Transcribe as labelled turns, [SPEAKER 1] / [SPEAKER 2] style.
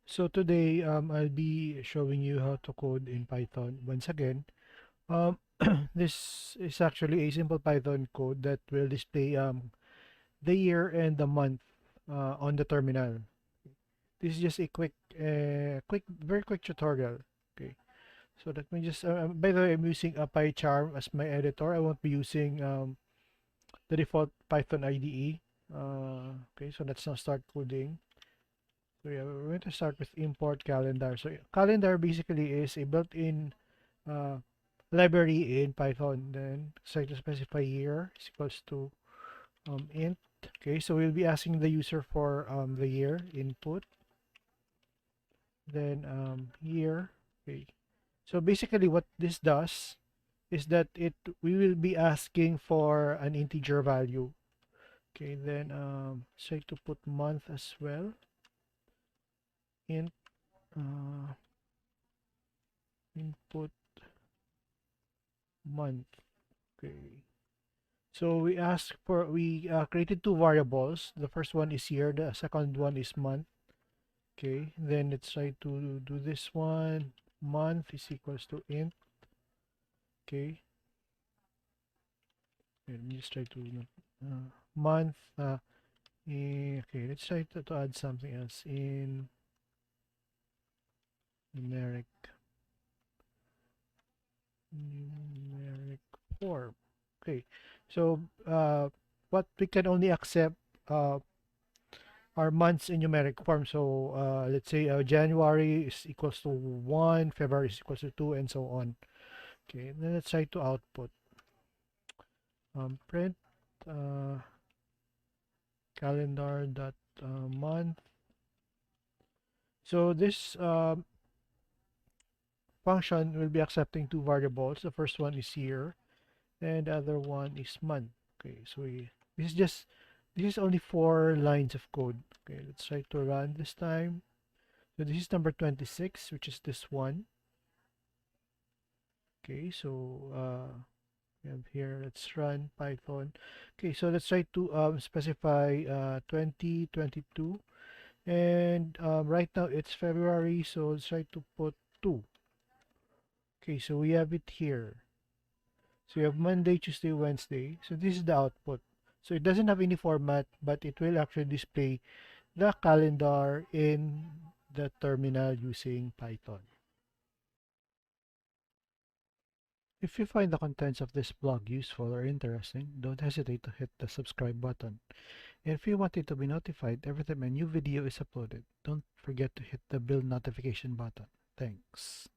[SPEAKER 1] So today I'll be showing you how to code in Python. Once again, um, this is actually a simple Python code that will display the year and the month on the terminal. This is just a very quick tutorial. Okay, so let me just. By the way, I'm using a PyCharm as my editor. I won't be using the default Python IDE. Okay, so let's now start coding. So yeah, we're going to start with import calendar. So calendar basically is a built-in uh, library in Python. Then try to specify year is equals to int. Okay, so we'll be asking the user for the year input. Then year. Okay. So basically what this does is that we will be asking for an integer value. Okay, then try to put month as well. Int uh, input month. Okay. So we created two variables. The first one is year, the second one is month. Okay, then let's try to do this one. Month is equals to int. Okay, let me just try to month. Okay, let's try to add something else in numeric numeric form. Okay, so what we can only accept uh, are months in numeric form. So let's say January is equals to 1, February is equals to 2, and so on. Okay, then let's try to output. Print uh, calendar dot month. So this function will be accepting two variables. The first one is year, and the other one is month. Okay, so this is just this is only 4 lines of code. Okay, let's try to run this time. So this is number 26, which is this one. Okay, so we have here, let's run Python. Okay, so let's try to specify 2022. And right now it's February, so let's try to put 2. Okay, so we have it here. So we have Monday, Tuesday, Wednesday. So this is the output. So it doesn't have any format, but it will actually display the calendar in the terminal using Python. If you find the contents of this blog useful or interesting, don't hesitate to hit the subscribe button. And if you wanted to be notified every time a new video is uploaded, don't forget to hit the bell notification button. Thanks.